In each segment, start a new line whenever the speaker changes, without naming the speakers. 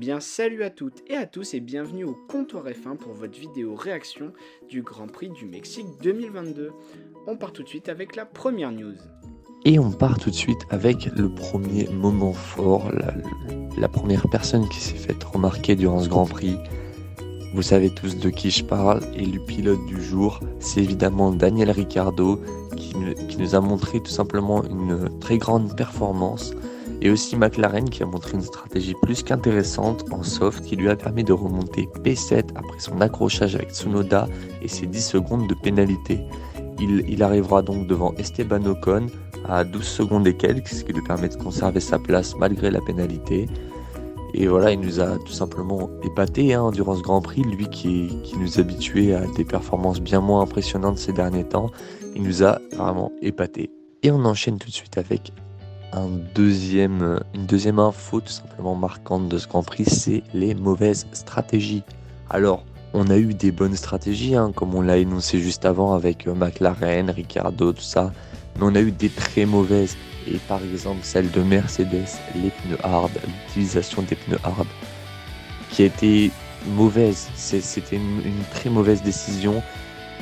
Bien salut à toutes et à tous et bienvenue au Comptoir F1 pour votre vidéo réaction du Grand Prix du Mexique 2022. On part tout de suite avec la première news.
Et on part tout de suite avec le premier moment fort, la première personne qui s'est faite remarquer durant ce Grand Prix. Vous savez tous de qui je parle, et le pilote du jour, c'est évidemment Daniel Ricciardo, qui nous a montré tout simplement une très grande performance, et aussi McLaren qui a montré une stratégie plus qu'intéressante en soft, qui lui a permis de remonter P7 après son accrochage avec Tsunoda et ses 10 secondes de pénalité. Il arrivera donc devant Esteban Ocon à 12 secondes et quelques, ce qui lui permet de conserver sa place malgré la pénalité. Et voilà, il nous a tout simplement épaté durant ce Grand Prix, lui qui nous habituait à des performances bien moins impressionnantes ces derniers temps. Il nous a vraiment épaté. Et on enchaîne tout de suite avec une deuxième info tout simplement marquante de ce Grand Prix, c'est les mauvaises stratégies. Alors, on a eu des bonnes stratégies, comme on l'a énoncé juste avant avec McLaren, Ricciardo, tout ça, mais on a eu des très mauvaises. Et par exemple, celle de Mercedes, les pneus hard, l'utilisation des pneus hard, qui a été mauvaise. C'était une très mauvaise décision.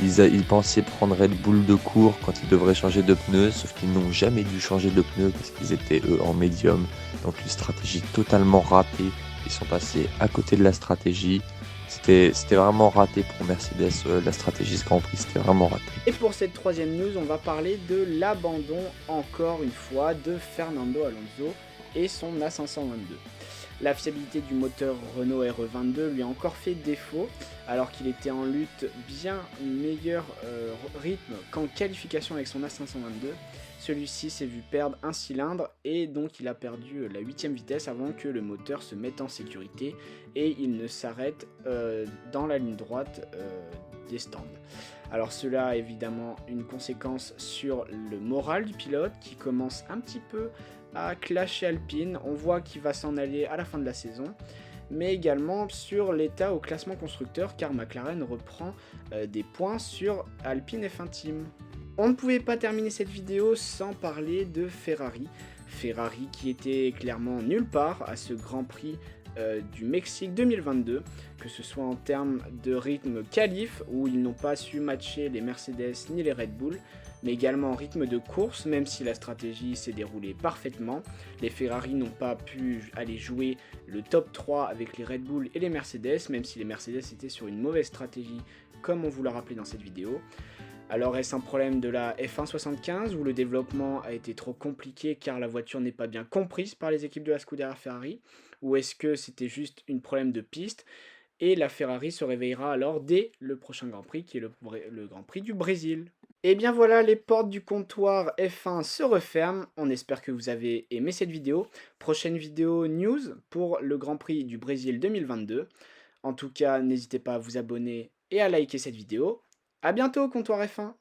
Ils pensaient prendre Red Bull de court quand ils devraient changer de pneus, sauf qu'ils n'ont jamais dû changer de pneus parce qu'ils étaient eux en médium. Donc une stratégie totalement ratée. Ils sont passés à côté de la stratégie. C'était vraiment raté pour Mercedes, la stratégie ce Grand Prix, c'était vraiment raté.
Et pour cette troisième news, on va parler de l'abandon encore une fois de Fernando Alonso et son A522. La fiabilité du moteur Renault RE22 lui a encore fait défaut, alors qu'il était en lutte bien meilleur rythme qu'en qualification avec son A522. Celui-ci s'est vu perdre un cylindre et donc il a perdu la 8ème vitesse avant que le moteur se mette en sécurité et il ne s'arrête dans la ligne droite des stands. Alors cela a évidemment une conséquence sur le moral du pilote qui commence un petit peu à clasher Alpine. On voit qu'il va s'en aller à la fin de la saison, mais également sur l'état au classement constructeur car McLaren reprend des points sur Alpine F1 Team. On ne pouvait pas terminer cette vidéo sans parler de Ferrari. Ferrari qui était clairement nulle part à ce Grand Prix du Mexique 2022, que ce soit en termes de rythme qualif où ils n'ont pas su matcher les Mercedes ni les Red Bull, mais également en rythme de course, même si la stratégie s'est déroulée parfaitement. Les Ferrari n'ont pas pu aller jouer le top 3 avec les Red Bull et les Mercedes, même si les Mercedes étaient sur une mauvaise stratégie, comme on vous l'a rappelé dans cette vidéo. Alors est-ce un problème de la F1 75 où le développement a été trop compliqué car la voiture n'est pas bien comprise par les équipes de la Scuderia Ferrari? Ou est-ce que c'était juste un problème de piste et la Ferrari se réveillera alors dès le prochain Grand Prix qui est le Grand Prix du Brésil? Et bien voilà, les portes du comptoir F1 se referment. On espère que vous avez aimé cette vidéo. Prochaine vidéo news pour le Grand Prix du Brésil 2022. En tout cas, n'hésitez pas à vous abonner et à liker cette vidéo. A bientôt, comptoir F1.